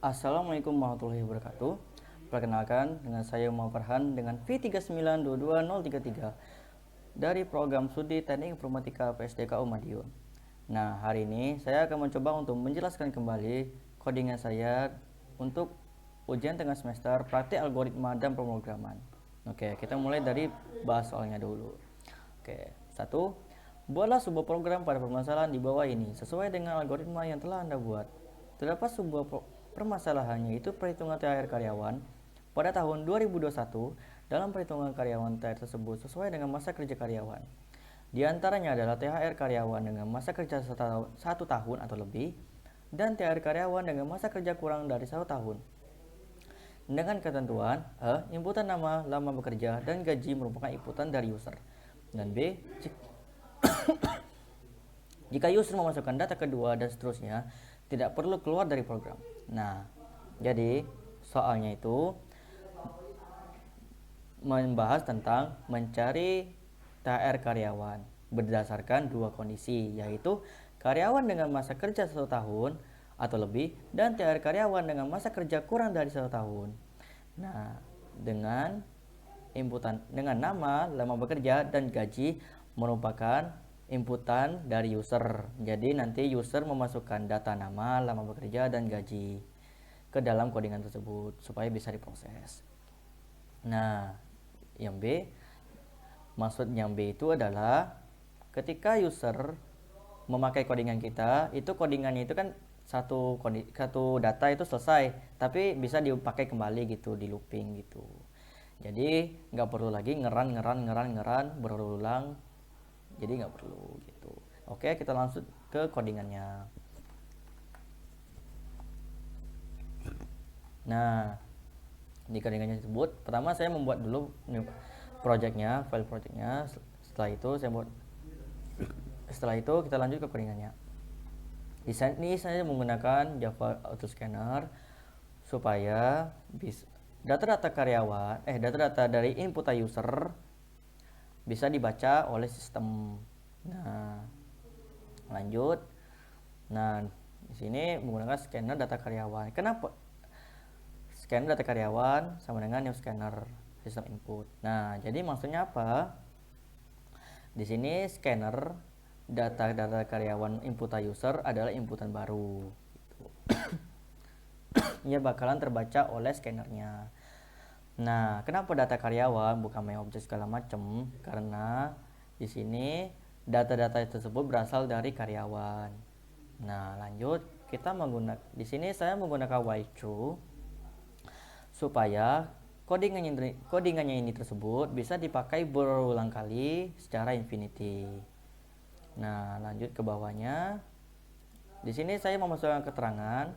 Assalamualaikum warahmatullahi wabarakatuh. Perkenalkan, dengan saya Muhammad Farhan dengan V3922033 dari program Studi Teknik Informatika PSDKU Madiun. Nah, hari ini saya akan mencoba untuk menjelaskan kembali codingan saya untuk ujian tengah semester praktik algoritma dan pemrograman. Oke, kita mulai dari bahas soalnya dulu. Oke, satu, buatlah sebuah program pada permasalahan di bawah ini sesuai dengan algoritma yang telah Anda buat. Terdapat sebuah permasalahannya, yaitu perhitungan THR karyawan pada tahun 2021. Dalam perhitungan karyawan THR tersebut sesuai dengan masa kerja karyawan. Di antaranya adalah THR karyawan dengan masa kerja 1 tahun atau lebih dan THR karyawan dengan masa kerja kurang dari 1 tahun. Dengan ketentuan inputan nama, lama bekerja, dan gaji merupakan inputan dari user. Dan B, jika user memasukkan data kedua dan seterusnya, tidak perlu keluar dari program. Nah, jadi soalnya itu membahas tentang mencari THR karyawan berdasarkan dua kondisi, yaitu karyawan dengan masa kerja 1 tahun atau lebih dan THR karyawan dengan masa kerja kurang dari 1 tahun. Nah, dengan inputan dengan nama, lama bekerja, dan gaji merupakan inputan dari user. Jadi nanti user memasukkan data nama, lama bekerja, dan gaji ke dalam codingan tersebut supaya bisa diproses. Nah, yang B, maksud yang B itu adalah ketika user memakai codingan kita, itu codingannya itu kan satu data itu selesai, tapi bisa dipakai kembali gitu, di looping gitu. Jadi nggak perlu lagi ngeran berulang, jadi nggak perlu gitu. Oke, kita langsung ke codingannya. Nah, di codingannya tersebut, pertama saya membuat dulu projectnya, file projectnya. Setelah itu kita lanjut ke codingannya. Di sini saya menggunakan Java Auto Scanner supaya bisa data-data dari input user bisa dibaca oleh sistem. Nah, lanjut. Nah, di sini menggunakan scanner data karyawan. Kenapa scanner data karyawan sama dengan new scanner sistem input? Nah, jadi maksudnya apa? Di sini scanner data karyawan input user adalah inputan baru. Ia bakalan terbaca oleh scannernya. Nah, kenapa data karyawan bukan my object segala macam? Karena di sini data-data tersebut berasal dari karyawan. Nah, lanjut kita di sini saya menggunakan while true supaya codingannya ini tersebut bisa dipakai berulang kali secara infinity. Nah, lanjut ke bawahnya. Di sini saya memasukkan keterangan,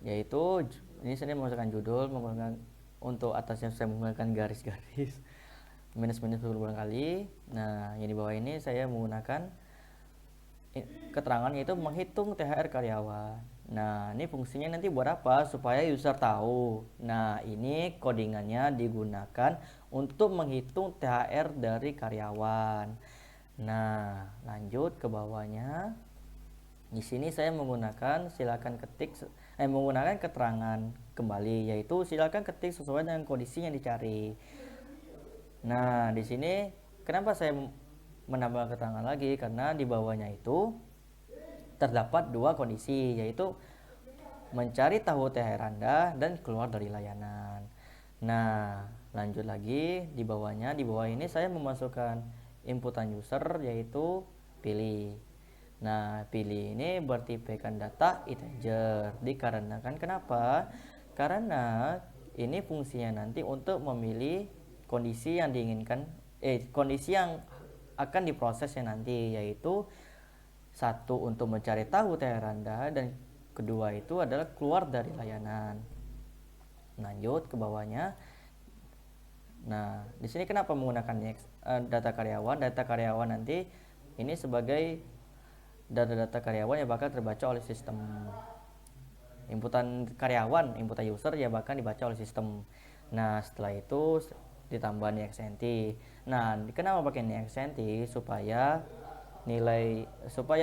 yaitu ini saya memasukkan judul, menggunakan untuk atasnya saya menggunakan garis-garis minus-minus berulang kali. Nah, yang di bawah ini saya menggunakan keterangan, yaitu menghitung THR karyawan. Nah, ini fungsinya nanti buat apa? Supaya user tahu. Nah, ini codingannya digunakan untuk menghitung THR dari karyawan. Nah, lanjut ke bawahnya. Di sini saya menggunakan menggunakan keterangan kembali, yaitu silakan ketik sesuai dengan kondisi yang dicari. Nah, di sini kenapa saya menambah keterangan lagi? Karena di bawahnya itu terdapat dua kondisi, yaitu mencari tahu THR Anda dan keluar dari layanan. Nah, lanjut lagi di bawahnya. Di bawah ini saya memasukkan inputan user, yaitu pilih. Nah, pilih ini bertipekan data integer. Dikarenakan kenapa? Karena ini fungsinya nanti untuk memilih kondisi yang diinginkan, kondisi yang akan diprosesnya nanti, yaitu satu untuk mencari tahu THR Anda dan kedua itu adalah keluar dari layanan. Lanjut ke bawahnya. Nah, di sini kenapa menggunakan data karyawan? Data karyawan nanti ini sebagai data-data karyawan yang bakal terbaca oleh sistem. Inputan user ya bakal dibaca oleh sistem. Nah, setelah itu ditambah NXNT. Nah, kenapa pakai NXNT? Supaya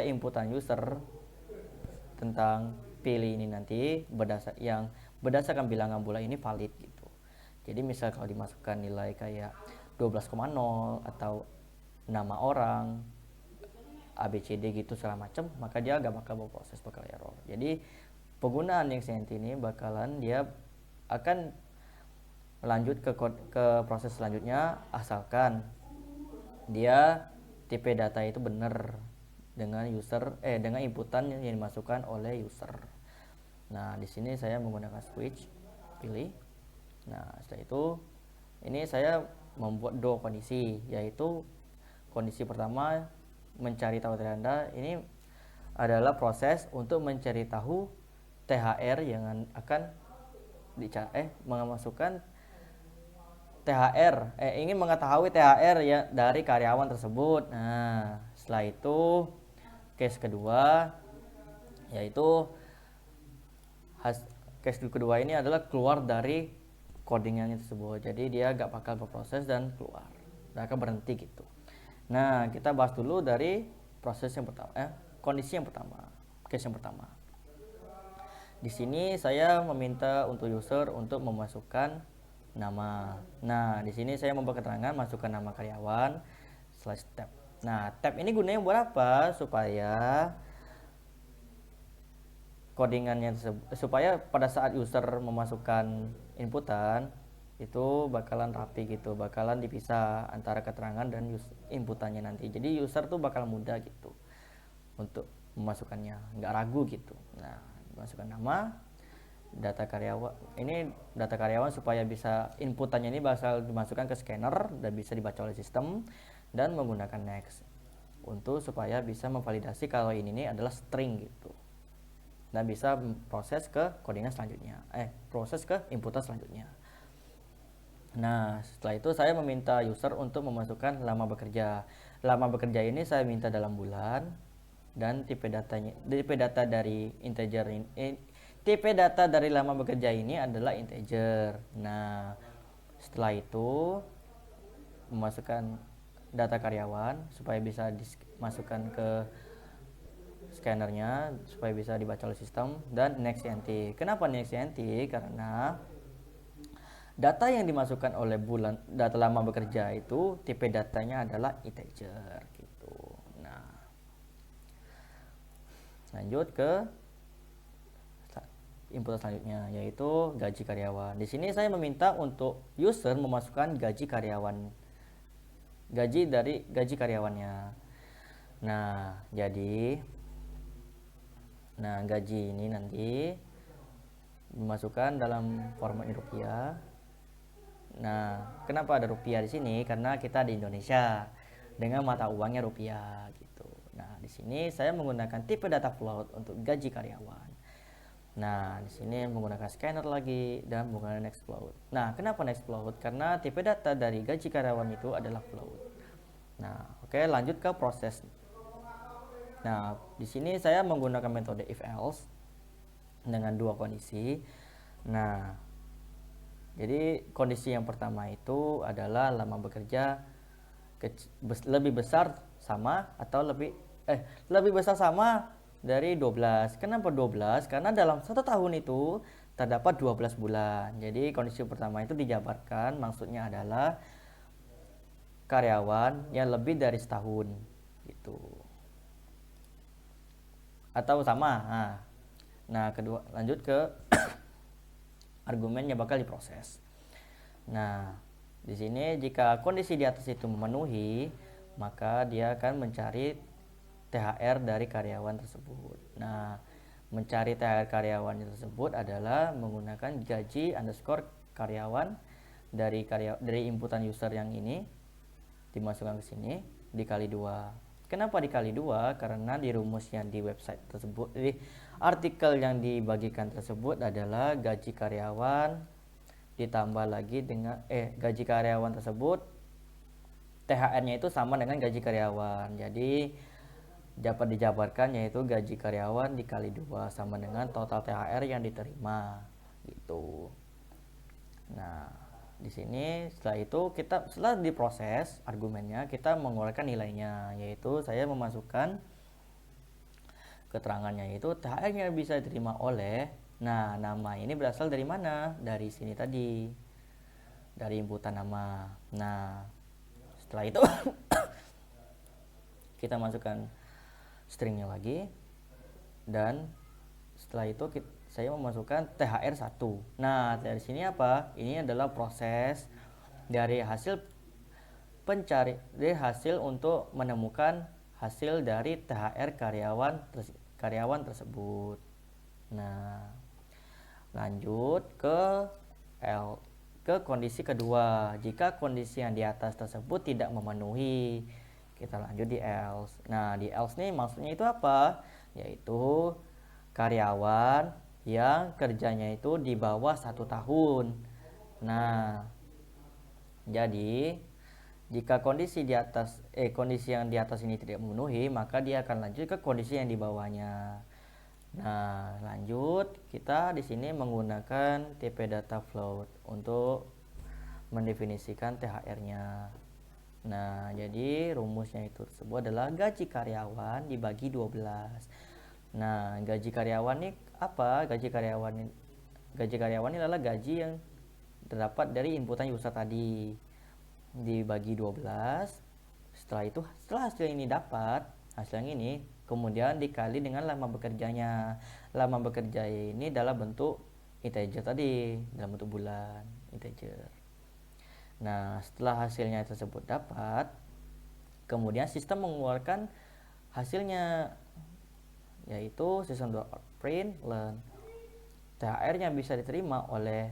inputan user tentang pilih ini nanti berdasarkan bilangan bulan ini valid gitu. Jadi misal kalau dimasukkan nilai kayak 12,0 atau nama orang ABCD gitu segala macam, maka dia gak bakal berproses, bakal error. Jadi penggunaan NextEnt ini bakalan dia akan lanjut ke proses selanjutnya asalkan dia tipe data itu benar dengan dengan inputan yang dimasukkan oleh user. Nah, di sini saya menggunakan switch pilih. Nah, setelah itu ini saya membuat dua kondisi, yaitu kondisi pertama mencari tahu tanda. Ini adalah proses untuk mencari tahu THR yang akan memasukkan THR ingin mengetahui THR ya dari karyawan tersebut. Nah, setelah itu case kedua yaitu case kedua ini adalah keluar dari codingannya tersebut. Jadi dia gak bakal berproses dan keluar, dan akan berhenti gitu. Nah, kita bahas dulu dari proses yang pertama, kondisi yang pertama, case yang pertama. Di sini saya meminta untuk user untuk memasukkan nama. Nah, di sini saya membuat keterangan masukkan nama karyawan /tab. Nah, tab ini gunanya buat apa? Supaya codingannya supaya pada saat user memasukkan inputan itu bakalan rapi gitu, bakalan dipisah antara keterangan dan inputannya nanti. Jadi user tuh bakal mudah gitu untuk memasukkannya, nggak ragu gitu. Nah, masukkan nama, data karyawan supaya bisa inputannya ini bakal dimasukkan ke scanner dan bisa dibaca oleh sistem, dan menggunakan next untuk supaya bisa memvalidasi kalau ini adalah string gitu, dan bisa proses ke codingan selanjutnya, proses ke inputan selanjutnya. Nah, setelah itu saya meminta user untuk memasukkan lama bekerja. Lama bekerja ini saya minta dalam bulan, dan tipe data dari integer ini, tipe data dari lama bekerja ini adalah integer. Nah, setelah itu memasukkan data karyawan supaya bisa dimasukkan ke scannernya supaya bisa dibaca oleh sistem, dan NextEnt. Kenapa NextEnt? Karena data yang dimasukkan oleh data lama bekerja itu tipe datanya adalah integer gitu. Nah, lanjut ke input selanjutnya yaitu gaji karyawan. Di sini saya meminta untuk user memasukkan gaji karyawannya. Nah, gaji ini nanti dimasukkan dalam format rupiah. Nah, kenapa ada rupiah di sini? Karena kita di Indonesia dengan mata uangnya rupiah gitu. Nah, di sini saya menggunakan tipe data float untuk gaji karyawan. Nah, di sini menggunakan scanner lagi dan menggunakan next float. Nah, kenapa next float? Karena tipe data dari gaji karyawan itu adalah float. Nah, oke, lanjut ke proses. Nah, di sini saya menggunakan metode if else dengan dua kondisi. Nah, jadi kondisi yang pertama itu adalah lama bekerja lebih besar sama atau lebih besar sama dari 12. Kenapa 12? Karena dalam 1 tahun itu terdapat 12 bulan. Jadi kondisi pertama itu dijabarkan, maksudnya adalah karyawan yang lebih dari setahun gitu. Atau sama. Nah, kedua lanjut ke argumen yang bakal diproses. Nah, di sini jika kondisi di atas itu memenuhi, maka dia akan mencari THR dari karyawan tersebut. Nah, mencari THR karyawan tersebut adalah menggunakan gaji underscore karyawan dari inputan user yang ini dimasukkan ke sini dikali 2. Kenapa dikali 2? Karena di rumusnya di website tersebut, di artikel yang dibagikan tersebut adalah gaji karyawan ditambah lagi dengan gaji karyawan tersebut THR-nya itu sama dengan gaji karyawan. Jadi dapat dijabarkan yaitu gaji karyawan dikali 2 sama dengan total THR yang diterima gitu. Nah, di sini setelah diproses argumennya, kita mengeluarkan nilainya, yaitu saya memasukkan keterangannya itu THR-nya bisa diterima oleh, nah nama ini berasal dari mana? Dari sini tadi, dari inputan nama. Nah setelah itu kita masukkan stringnya lagi, dan setelah itu saya memasukkan THR1. Nah dari sini apa? Ini adalah proses dari hasil hasil untuk menemukan hasil dari THR karyawan tersebut. Nah, lanjut ke kondisi kedua. Jika kondisi yang di atas tersebut tidak memenuhi, kita lanjut di else. Nah, di else nih maksudnya itu apa? Yaitu karyawan yang kerjanya itu di bawah 1 tahun. Nah, jadi jika kondisi yang di atas ini tidak memenuhi, maka dia akan lanjut ke kondisi yang di bawahnya. Nah, lanjut kita di sini menggunakan TP data float untuk mendefinisikan THR-nya. Nah, jadi rumusnya itu tersebut adalah gaji karyawan dibagi 12. Nah, gaji karyawan ini apa? Gaji karyawan ini adalah gaji yang terdapat dari inputan user tadi, dibagi 12. Setelah hasil ini dapat, hasil yang ini kemudian dikali dengan lama bekerjanya. Lama bekerja ini dalam bentuk integer tadi, dalam bentuk bulan, integer. Nah, setelah hasilnya tersebut dapat, kemudian sistem mengeluarkan hasilnya, yaitu system.out.print learn. THR-nya bisa diterima oleh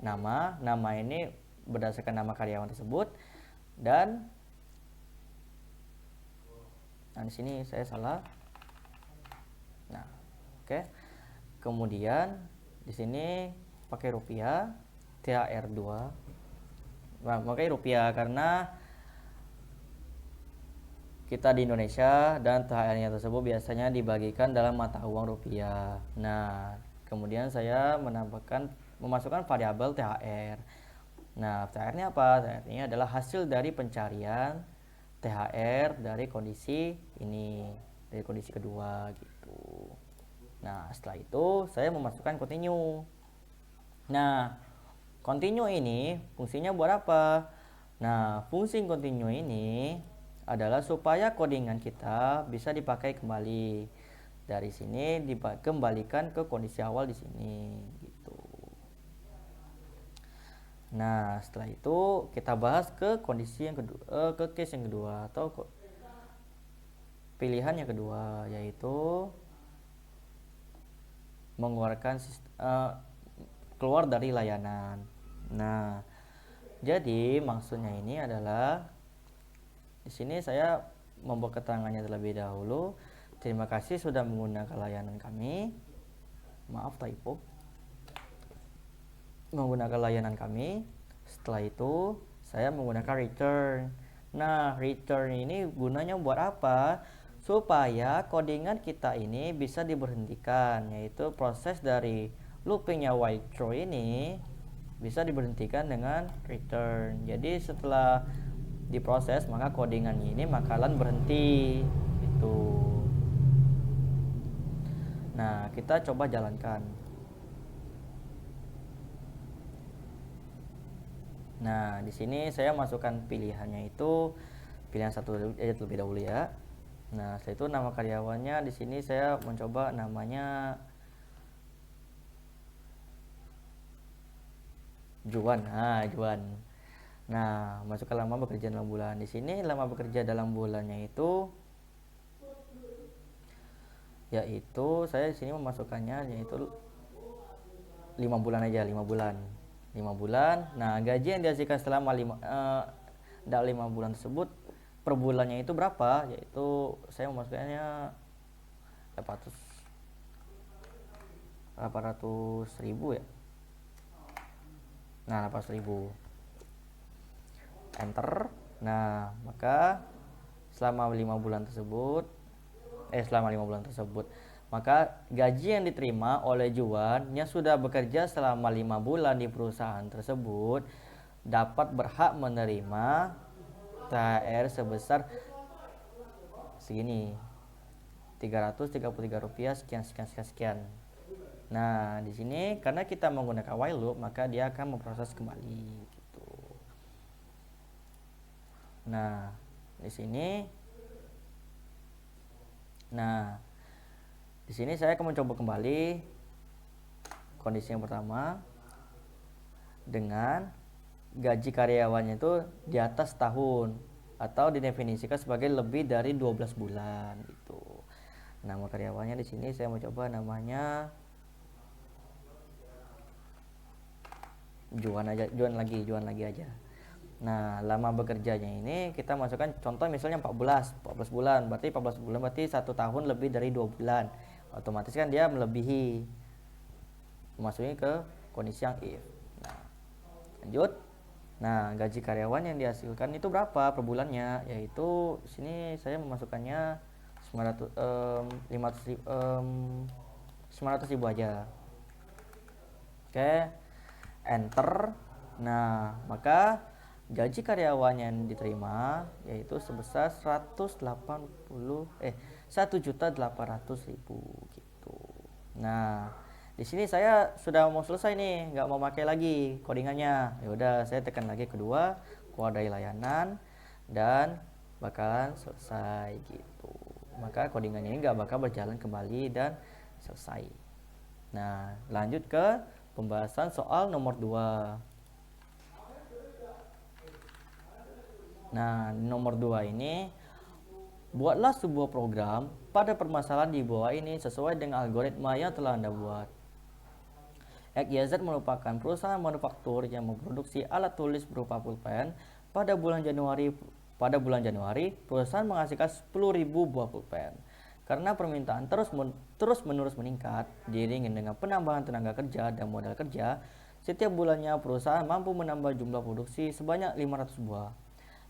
nama ini berdasarkan nama karyawan tersebut, dan di sini saya salah. Nah, oke. Kemudian di sini pakai rupiah, THR2. Nah, pakai rupiah karena kita di Indonesia dan THR-nya tersebut biasanya dibagikan dalam mata uang rupiah. Nah, kemudian saya memasukkan variabel THR. Nah, THR-nya apa? THR-nya adalah hasil dari pencarian THR dari kondisi ini, dari kondisi kedua gitu. Nah, setelah itu saya memasukkan continue. Nah, continue ini fungsinya buat apa? Nah, fungsi continue ini adalah supaya codingan kita bisa dipakai kembali. Dari sini dikembalikan ke kondisi awal di sini gitu. Nah, setelah itu kita bahas ke kondisi yang kedua, ke case yang kedua atau pilihan yang kedua, yaitu mengeluarkan keluar dari layanan. Nah, jadi maksudnya ini adalah di sini saya membuat keterangannya terlebih dahulu. Terima kasih sudah menggunakan layanan kami. Maaf typo. Menggunakan layanan kami. Setelah itu saya menggunakan return. Nah, return ini gunanya buat apa? Supaya codingan kita ini bisa diberhentikan, yaitu proses dari loopingnya while true ini bisa diberhentikan dengan return. Jadi setelah diproses maka codingan ini bakalan berhenti itu. Nah, kita coba jalankan. Nah, di sini saya masukkan pilihannya itu pilihan satu aja terlebih dahulu ya. Nah, setelah itu nama karyawannya di sini saya mencoba namanya Juan. Nah, Juan. Nah, masukkan lama bekerja dalam bulan. Di sini lama bekerja dalam bulannya itu yaitu saya di sini memasukkannya yaitu 5 bulan aja, 5 bulan. 5 bulan. Nah, gaji yang dihasilkan selama 5 bulan tersebut per bulannya itu berapa? Yaitu saya memasukkannya 800 ribu ya. Nah, 800 ribu. Enter. Nah, maka selama 5 bulan tersebut maka gaji yang diterima oleh Juan yang sudah bekerja selama 5 bulan di perusahaan tersebut dapat berhak menerima THR sebesar segini. Rp333 sekian sekian sekian sekian. Nah, di sini karena kita menggunakan while loop, maka dia akan memproses kembali gitu. Nah, di sini saya akan mencoba kembali kondisi yang pertama dengan gaji karyawannya itu di atas tahun atau didefinisikan sebagai lebih dari 12 bulan gitu. Nama karyawannya di sini saya mau coba namanya Juan lagi aja. Nah, lama bekerjanya ini kita masukkan contoh misalnya 14 bulan, berarti 14 bulan berarti 1 tahun lebih dari 2 bulan. Otomatis kan dia melebihi, masuknya ke kondisi yang if. Nah, lanjut. Nah, gaji karyawan yang dihasilkan itu berapa per bulannya? Yaitu sini saya memasukkannya 900 ribu aja. Oke, enter. Nah, maka gaji karyawan yang diterima yaitu sebesar 1.800.000 gitu. Nah, di sini saya sudah mau selesai nih, nggak mau pakai lagi codingannya. Ya udah, saya tekan lagi kedua, kuadai layanan, dan bakalan selesai gitu. Maka codingannya ini nggak bakal berjalan kembali dan selesai. Nah, lanjut ke pembahasan soal nomor 2. Nah, nomor 2 ini, buatlah sebuah program pada permasalahan di bawah ini sesuai dengan algoritma yang telah Anda buat. XYZ merupakan perusahaan manufaktur yang memproduksi alat tulis berupa pulpen. Pada bulan Januari, perusahaan menghasilkan 10.000 buah pulpen. Karena permintaan terus-menerus meningkat, diiringi dengan penambahan tenaga kerja dan modal kerja, setiap bulannya perusahaan mampu menambah jumlah produksi sebanyak 500 buah.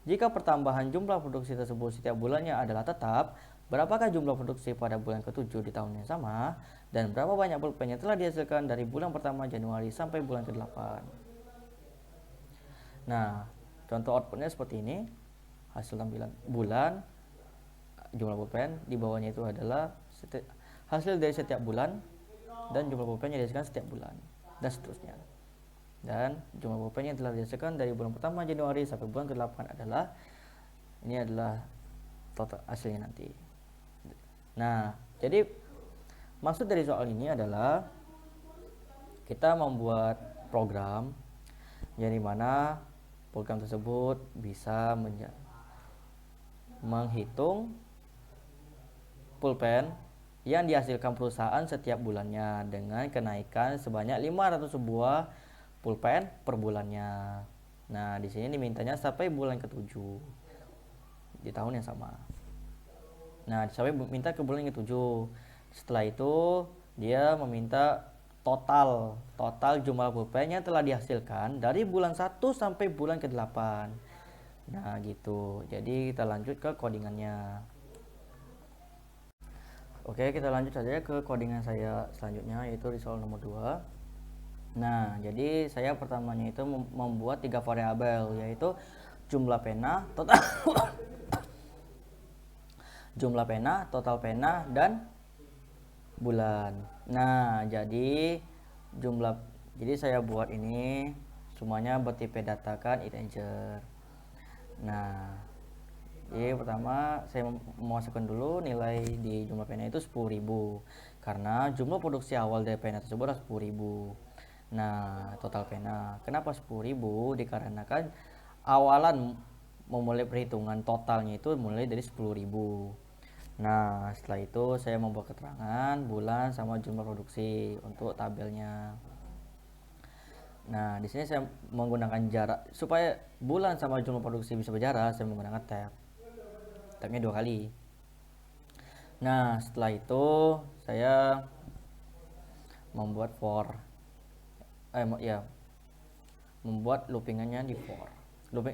Jika pertambahan jumlah produksi tersebut setiap bulannya adalah tetap, berapakah jumlah produksi pada bulan ke-7 di tahun yang sama, dan berapa banyak pulpen yang telah dihasilkan dari bulan pertama Januari sampai bulan ke-8. Nah, contoh outputnya seperti ini. Hasil tampilan bulan, jumlah pulpen, di bawahnya itu adalah hasil dari setiap bulan dan jumlah pulpen yang dihasilkan setiap bulan, dan seterusnya. Dan jumlah pulpen yang telah dihasilkan dari bulan pertama Januari sampai bulan ke-8 adalah total hasilnya nanti. Nah, jadi maksud dari soal ini adalah kita membuat program yang dimana program tersebut bisa menghitung pulpen yang dihasilkan perusahaan setiap bulannya dengan kenaikan sebanyak 500 buah pulpen per bulannya. Nah, di sini dimintanya sampai bulan ke-7 di tahun yang sama. Nah, sampai minta ke bulan ke-7. Setelah itu dia meminta total jumlah pulpen yang telah dihasilkan dari bulan 1 sampai bulan ke-8. Nah, gitu. Jadi kita lanjut ke codingannya. Oke, kita lanjut saja ke codingan saya selanjutnya, yaitu di soal nomor 2. Nah, jadi saya pertamanya itu membuat 3 variabel, yaitu jumlah pena, total pena, dan bulan. Nah, jadi saya buat ini semuanya bertipe datakan integer. Nah, jadi pertama saya memasukkan dulu nilai di jumlah pena itu 10.000 karena jumlah produksi awal dari pena tersebut adalah 10.000. Nah, total pena kenapa 10.000? Dikarenakan awalan memulai perhitungan totalnya itu mulai dari 10.000. Nah, setelah itu saya membuat keterangan bulan sama jumlah produksi untuk tabelnya. Nah, di sini saya menggunakan jarak supaya bulan sama jumlah produksi bisa berjarak. Saya menggunakan tabnya 2 kali. Nah, setelah itu saya membuat membuat loopingannya di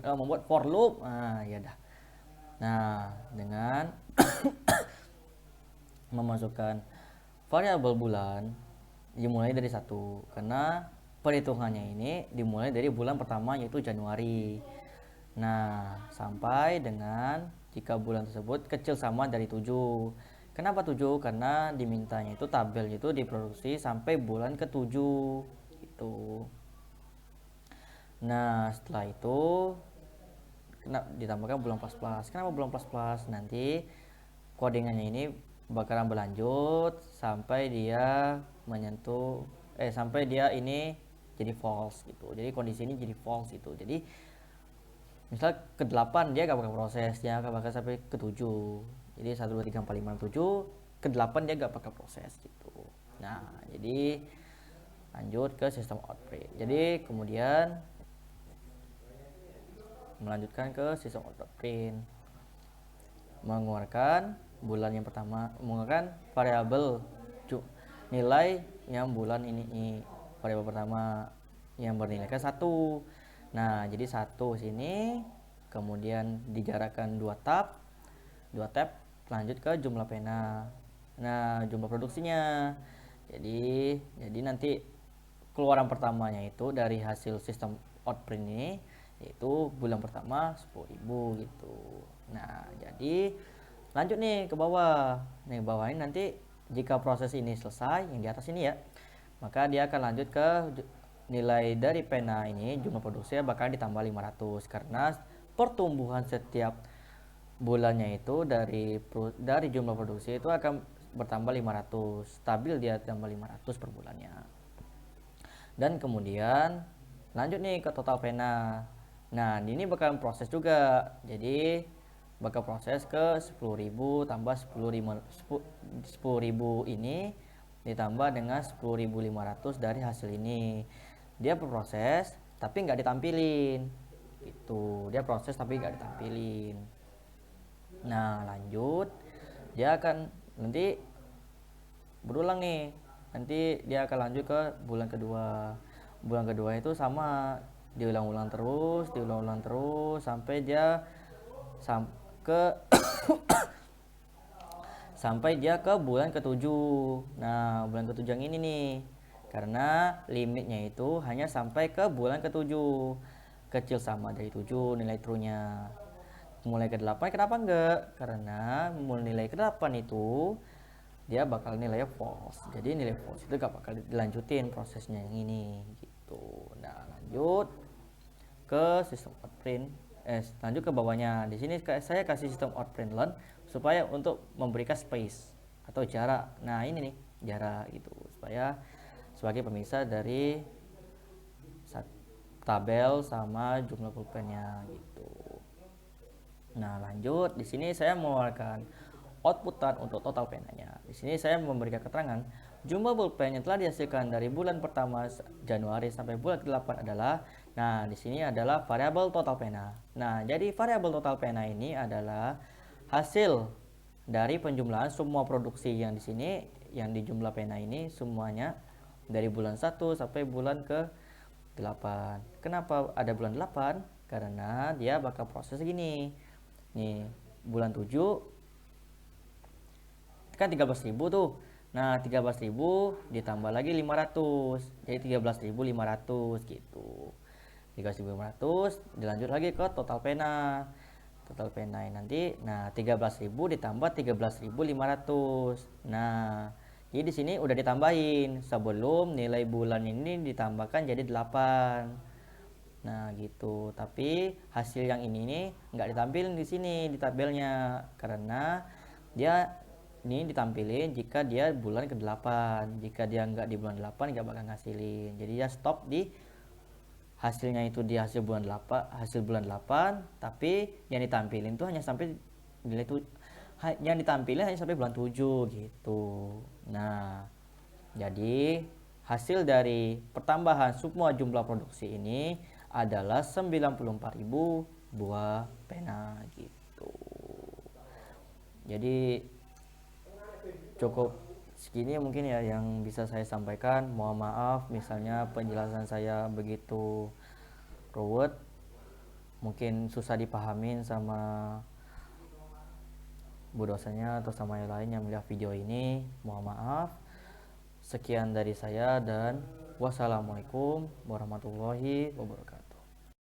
membuat for loop. Ya dah. Nah, dengan memasukkan variabel bulan dimulai dari 1 karena perhitungannya ini dimulai dari bulan pertama yaitu Januari. Nah, sampai dengan jika bulan tersebut kecil sama dari 7, Kenapa 7? Karena dimintanya itu tabel itu diproduksi sampai bulan ke-7 gitu. Nah, setelah itu ditambahkan bulan plus. Kenapa bulan plus? Nanti codingannya ini bakalan berlanjut sampai dia menyentuh sampai dia ini jadi false gitu. Jadi kondisi ini jadi false gitu. Jadi misal ke-8 dia gak bakal proses, dia gak bakal sampai ke-7. Jadi 1 2 3 4 5 6 7, ke-8 dia gak bakal proses gitu. Nah, jadi lanjut ke sistem outprint. Jadi kemudian melanjutkan ke sistem outprint, mengeluarkan bulan yang pertama, mengeluarkan variabel nilai yang bulan ini variabel pertama yang bernilaikan 1. Nah, jadi 1 sini kemudian dijarakkan 2 tab lanjut ke jumlah pena. Nah, jumlah produksinya. Jadi nanti keluaran pertamanya itu dari hasil sistem outprint ini yaitu bulan pertama 10.000 gitu. Nah, jadi lanjut nih ke bawah. Nih bawah ini nanti jika proses ini selesai yang di atas ini ya, maka dia akan lanjut ke nilai dari pena ini, jumlah produksinya bakal ditambah 500 karena pertumbuhan setiap bulannya itu dari jumlah produksi itu akan bertambah 500, stabil dia tambah 500 per bulannya. Dan kemudian lanjut nih ke total pena. Nah, ini bakal proses juga. Jadi bakal proses ke 10.000 tambah 10.000 ini ditambah dengan 10.500 dari hasil ini. Dia berproses tapi nggak ditampilin. Itu dia proses tapi nggak ditampilin. Nah, lanjut dia akan nanti berulang nih. Nanti dia akan lanjut ke bulan kedua. Bulan kedua itu sama, diulang-ulang terus sampai dia ke sampai dia ke bulan ke-7. Nah, bulan ke-7 yang ini nih. Karena limitnya itu hanya sampai ke bulan ke-7. Kecil sama dari 7 nilai true-nya. Mulai ke-8 kenapa enggak? Karena mulai nilai ke-8 itu dia bakal nilai false. Jadi nilai false itu gak bakal dilanjutin prosesnya yang ini gitu. Nah, lanjut ke sistem outprint. Lanjut ke bawahnya. Di sini saya kasih sistem outprint learn supaya untuk memberikan space atau jarak. Nah, ini nih jarak gitu supaya sebagai pemisah dari tabel sama jumlah pulpennya gitu. Nah, lanjut di sini saya mengeluarkan outputan untuk total penanya. Di sini saya memberikan keterangan jumlah pulpen yang telah dihasilkan dari bulan pertama Januari sampai bulan ke-8 adalah, nah di sini adalah variabel total pena. Nah, jadi variabel total pena ini adalah hasil dari penjumlahan semua produksi yang di sini, yang di jumlah pena ini semuanya dari bulan 1 sampai bulan ke-8. Kenapa ada bulan 8? Karena dia bakal proses gini. Nih, bulan 7 kan 13.000 tuh. Nah, 13.000 ditambah lagi 500. Jadi 13.500 gitu. 13.500 dilanjut lagi ke total pena. Total pena nanti nah 13.000 ditambah 13.500. Nah, jadi di sini udah ditambahin sebelum nilai bulan ini ditambahkan jadi 8. Nah, gitu. Tapi hasil yang ini nih nggak ditampilin di sini di tabelnya karena dia ini ditampilin jika dia bulan ke-8. Jika dia nggak di bulan 8 nggak bakal ngasilin. Jadi dia stop di hasilnya itu di hasil bulan 8, tapi yang ditampilin tuh hanya sampai nilai itu yang ditampilin hanya sampai bulan 7 gitu. Nah, jadi hasil dari pertambahan semua jumlah produksi ini adalah 94.000 buah pena gitu. Jadi cukup segini mungkin ya yang bisa saya sampaikan. Mohon maaf misalnya penjelasan saya begitu ruwet, mungkin susah dipahamin sama bu dosennya atau sama yang lain yang melihat video ini. Mohon maaf. Sekian dari saya dan wassalamualaikum warahmatullahi wabarakatuh.